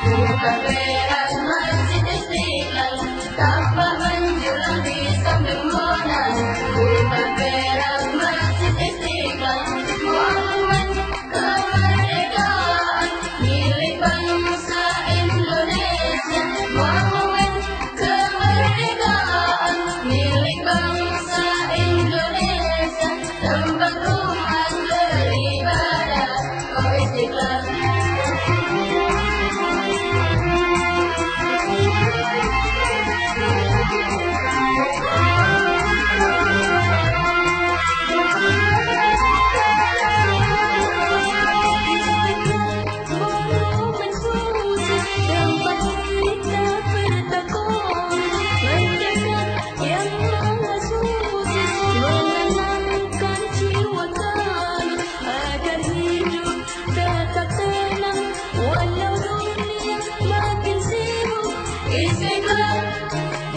bukan berat masjid Istiqlal, tanpa menjulang di samping Monas. Bukan berat masjid Istiqlal, monumen kemerdekaan milik bangsa Indonesia. Monumen kemerdekaan milik bangsa Indonesia, tempat umat beribadah. Oh Istiqlal, Istiqlal,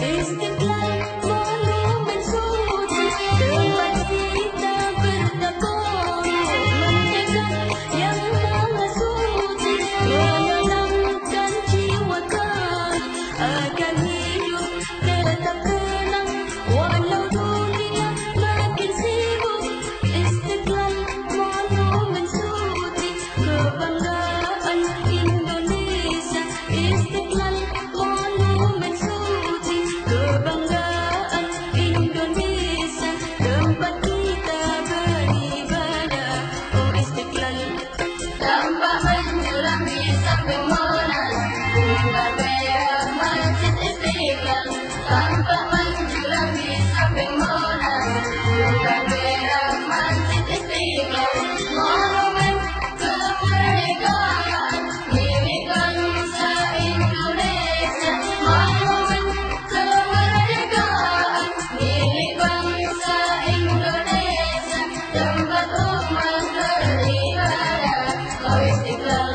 Istiqlal, monumen suci, tempat kita bertakbir, mendekat yang maha suci, menenangkan jiwa kami agar hidup tetap tenang walau dunia makin sibuk. Istiqlal, monumen suci, kebanggaan Indonesia. Istiqlal, monumen suci, kebanggaan Indonesia, tempat kita beribadah. Oh Istiqlal, tanpa menjulang di samping Monas. Bukan berat masjid Istiqlal, tanpa menjulang di samping Monas. Bukan berat masjid Istiqlal, monumen kemerdekaan milik bangsa Indonesia. Monumen kemerdekaan milik bangsa Indonesia, tempat umat beribadah. Oh Istiqlal,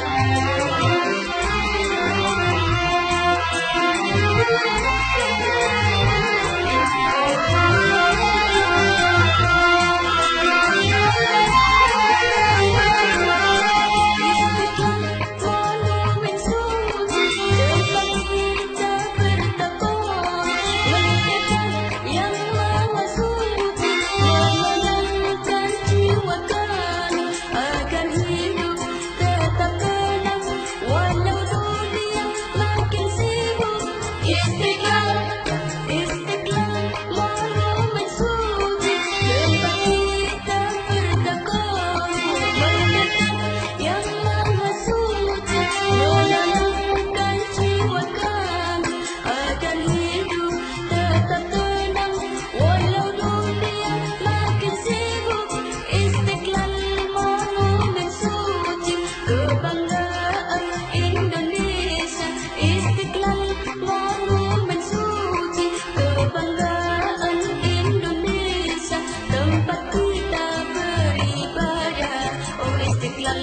monumen suci, tempat kita bertakbir, mendekat yang maha suci, menenangkan jiwa kami agar hidup tetap tenang walau dunia makin sibuk. Istiqlal, Istiqlal, monumen suci, tempat kita bertakbir, mendekat yang maha suci, menenangkan jiwa kami agar hidup tetap tenang walau dunia makin sibuk. Istiqlal, monumen suci, kebanggaan Indonesia. Istiqlal, monumen suci, kebanggaan Indonesia, tempat kita beribadah. Oh Istiqlal,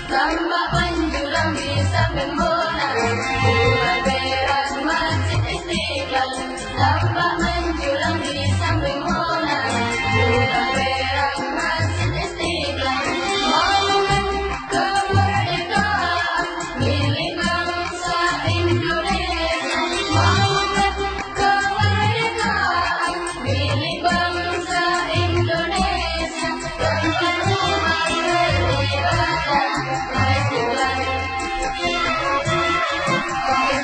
tanpa menjulang di samping Monas. Bukan berat masjid Istiqlal, tanpa menjulang di samping Monas. Bukan berat masjid Istiqlal, monumen kemerdekaan milik bangsa Indonesia. Monumen kemerdekaan milik bangsa Indonesia, tempat umat beribadah. Oh Istiqlal, oh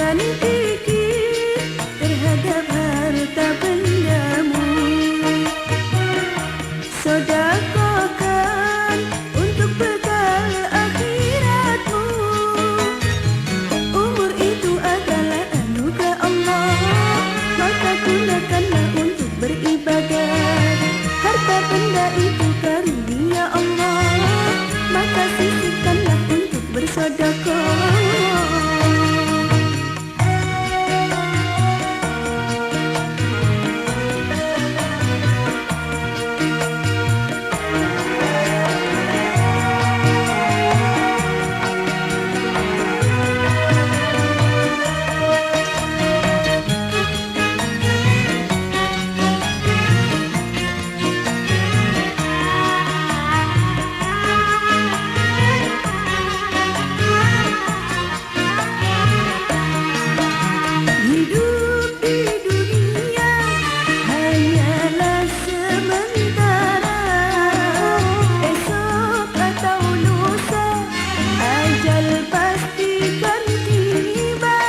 dan fikir terhadap harta bendamu. Sedekahkan untuk bekal akhiratmu. Umur itu adalah anugerah Allah, maka gunakanlah untuk beribadah. Harta benda itu karunia Allah, maka sisihkanlah untuk bersedekah. Hidup di dunia hanyalah sementara, esok atau lusa ajal pastikan tiba.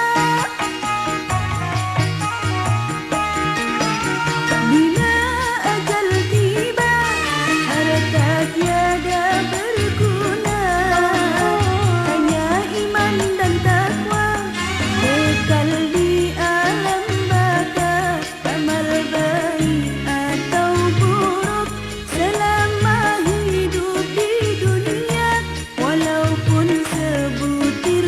Bila ajal tiba, harta tiada berguna, hanya iman dan takwa bekal di alam baka. Amal baik atau buruk selama hidup di dunia, walaupun sebutir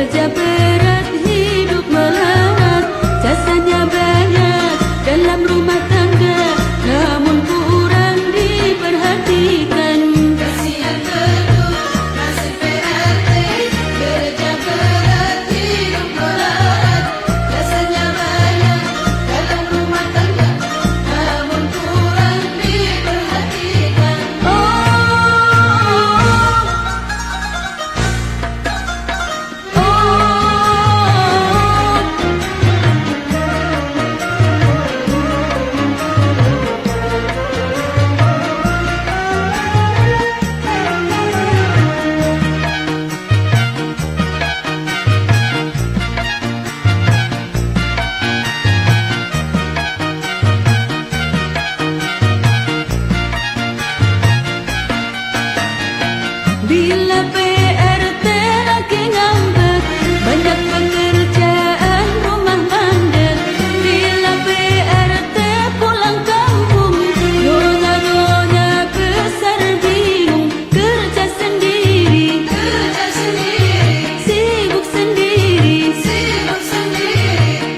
Kerja berat, hidup melarat, jasanya banyak dalam rumah tangga, namun kurang diperhatikan. Kasihan betul nasib PRT, kerja berat, hidup melarat, jasanya banyak dalam rumah tangga, namun kurang diperhatikan. Bila PRT lagi ngambek, banyak pekerjaan rumah mandek. Bila PRT pulang kampung, nyonya-nyonya besar bingung. Kerja sendiri, sibuk sendiri,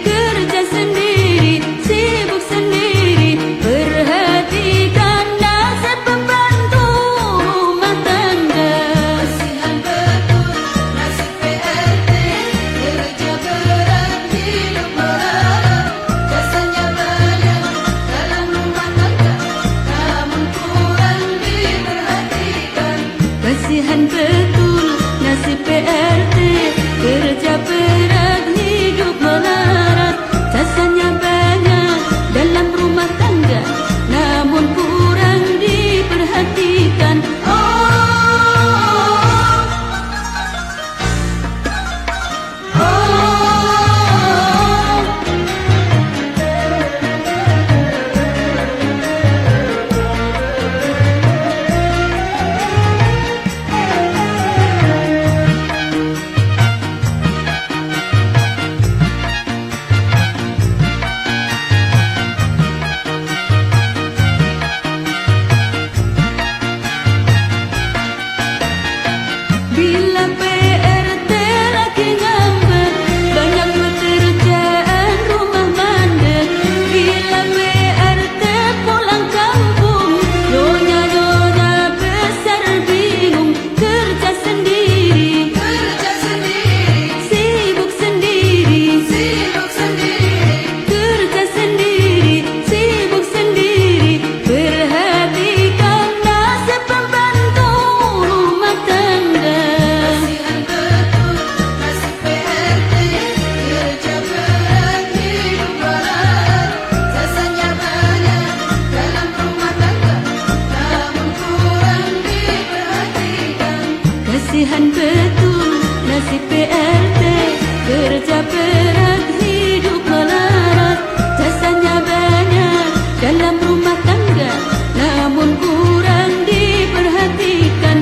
kerja sendiri, sibuk sendiri. Perhatikan nasib pembantu rumah tangga. Kasihan betul nasib PRT, kerja berat, hidup melarat, jasanya banyak dalam rumah tangga, namun kurang diperhatikan. Kasihan betul nasib PRT, kerja berat, hidup melarat, jasanya banyak dalam rumah tangga, namun kurang diperhatikan. Bila PRT lagi ngambek, banyak pekerjaan rumah mandek. Bila PRT pulang kampung, nyonya-nyonya besar bingung. Kerja sendiri, sibuk sendiri, kerja sendiri, sibuk sendiri. Perhatikan nasib pembantu rumah tangga. Kasihan betul nasib PRT, kerja berat, hidup melarat, jasanya banyak dalam rumah tangga, namun kurang diperhatikan. Kasihan betul nasib PRT, kerja berat, hidup melarat, jasanya banyak dalam rumah tangga, namun kurang diperhatikan.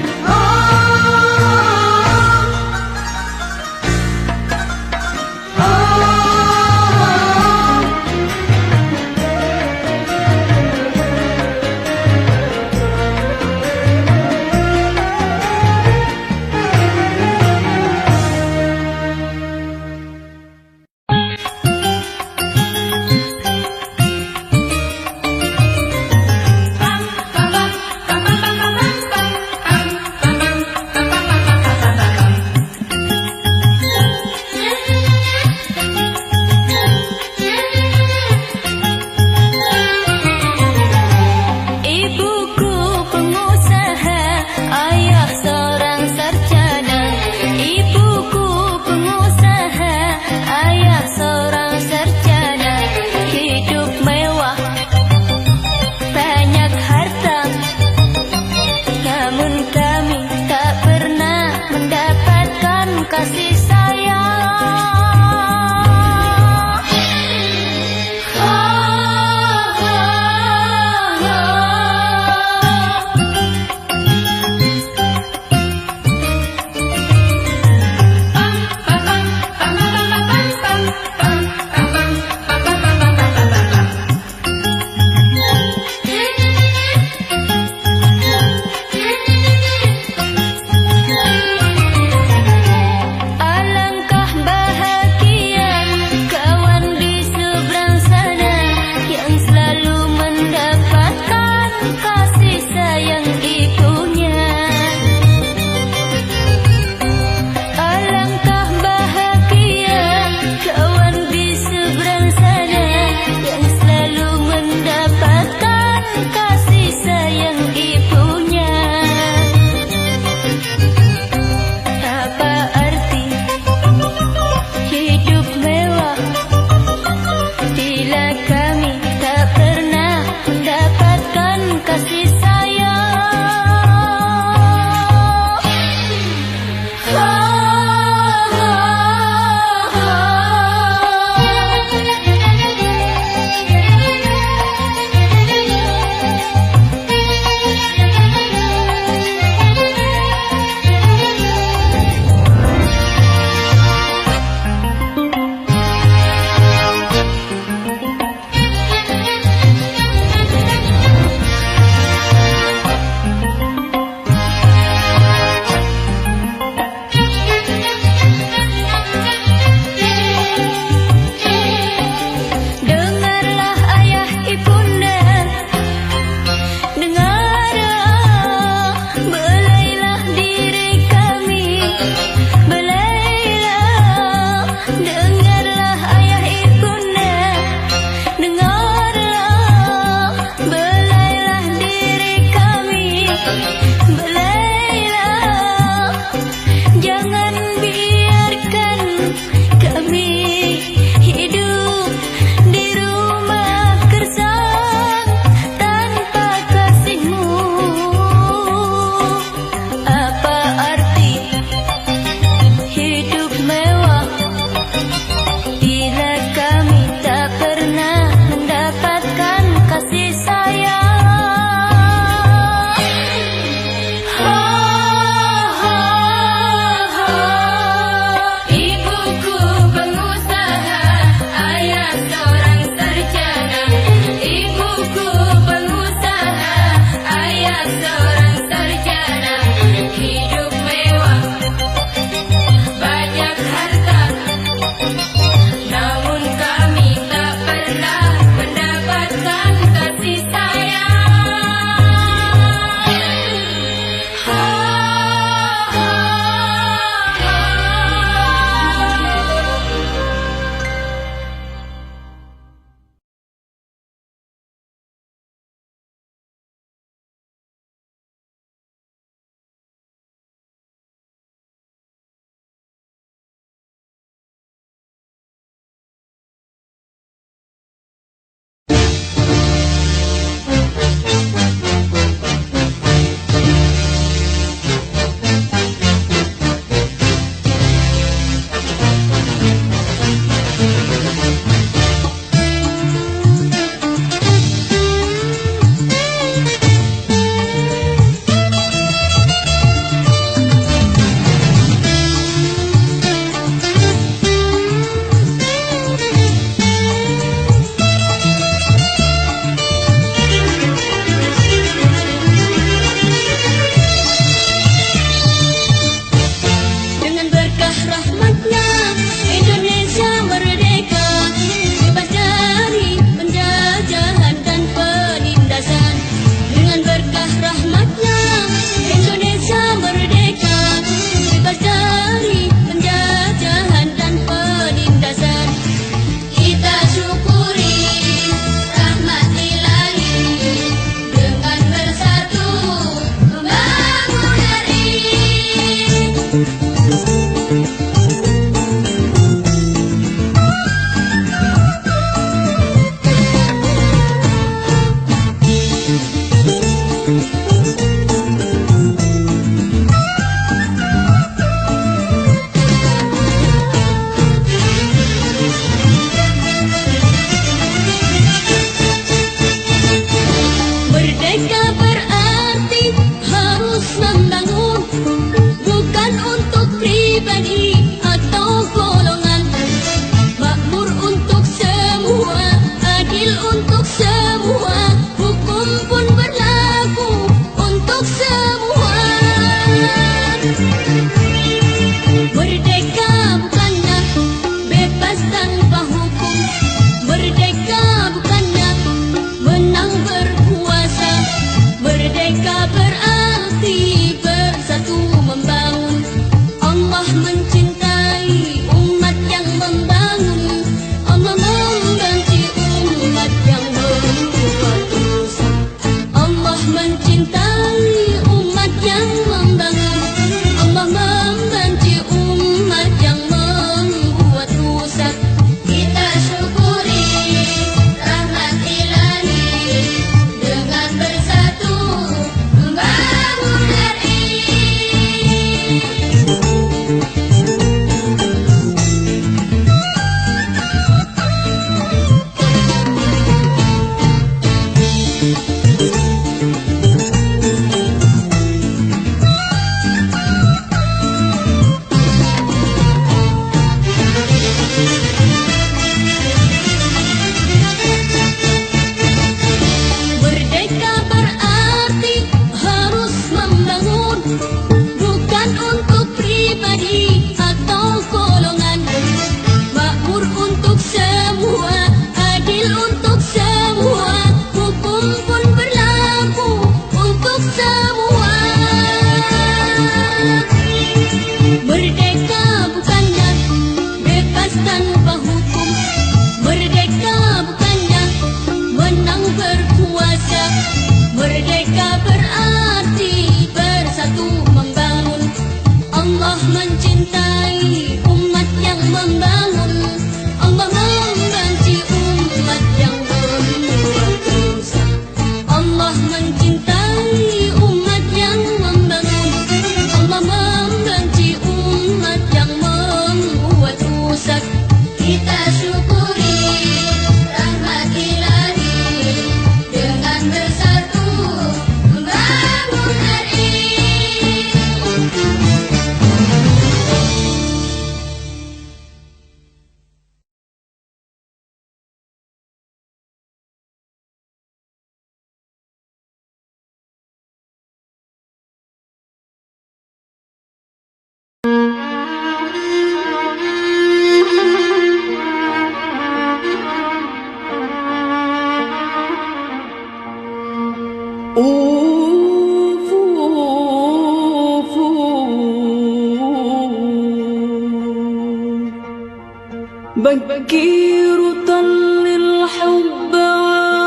بكير طل الحب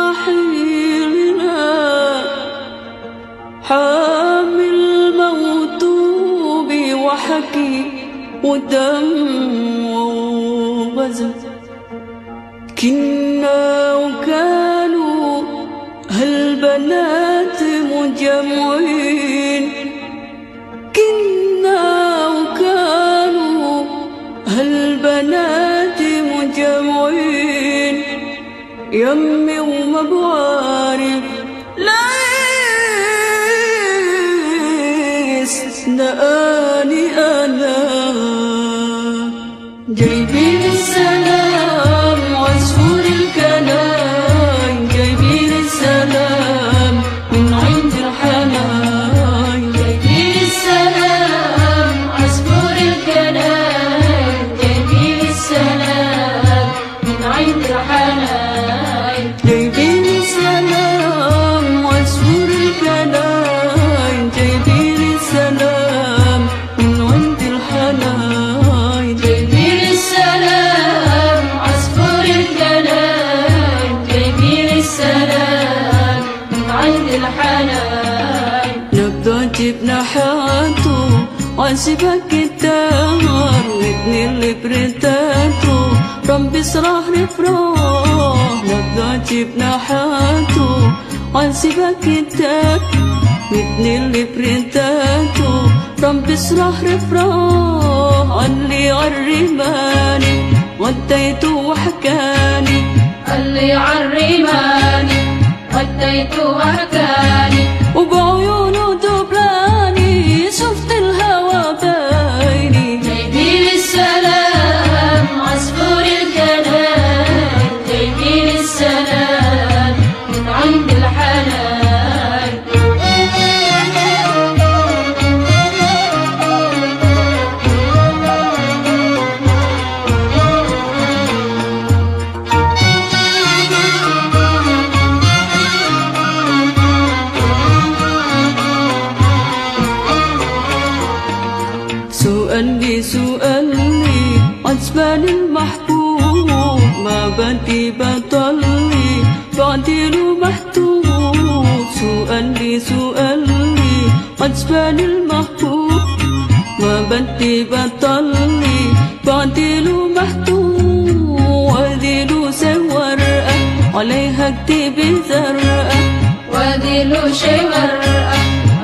وحيلنا حامي الموت وحكي ودم وغزل كنا وكانوا هالبنات مجمعين كنا وكانوا هالبنات مجمعين يمي وما بعرف ليس نقاني أنا جايبين السلام وعصفور الكناين جايبين السلام من عند الحناين جايبين السلام عصفور الكناين جايبين السلام من عند الحناين جايبين السلام وعصفور الكناين جايبين السلام من عند الحناين جايبين السلام عصفور الكناين جايبين السلام من عند الحناين نبضة جبنا حياته وعسبك الدهر واتنين لبرتاته رب صراح نفراح نبضة جبنا حياته وعسبك الدهر واتنين لبرتاته رب صراح نفراح اللي عرماني وديته وحكاني اللي عالرماني وديته وحكاني وبعيونه دبلاني شفت الهوى بايني جايبين السلام عصفور الكناين جايبين السلام من عند الحناين سؤالي عجبان المحبوب ما بدي بطلي بعديله محتوب سؤالي عجبان المحبوب ما بدي بطلي بعديله محتوب واديله ورقة عليها اكتب زرقة واديله شي ورقة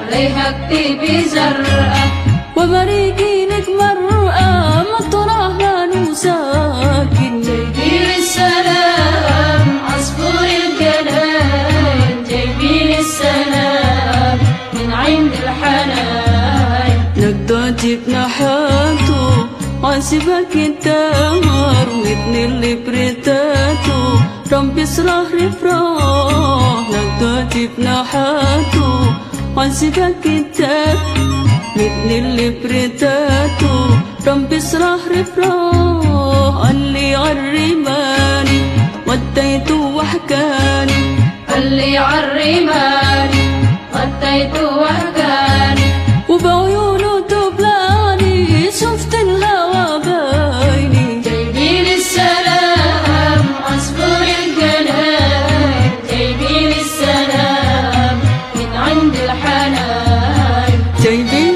عليها اكتب زرقة ومريقي لك مرأة مطرح ما نساكن جايبين السلام عصفور الكناين جايبين السلام من عند الحناين نقدر جبنا حاته عاسبك الدهر واتنين اللي بريتاته رب يصرح رفراح نقدر جبنا حاته عاسبك الدهر مثل اللي بريتاته رب يصرح رفراح اللي عالرماني وديته وحكاني اللي عالرماني وديته وحكاني وبعيونه دبلاني شفت الهوى بايني جايبين السلام عصفور الكناين جايبين السلام من عند الحناين جايبين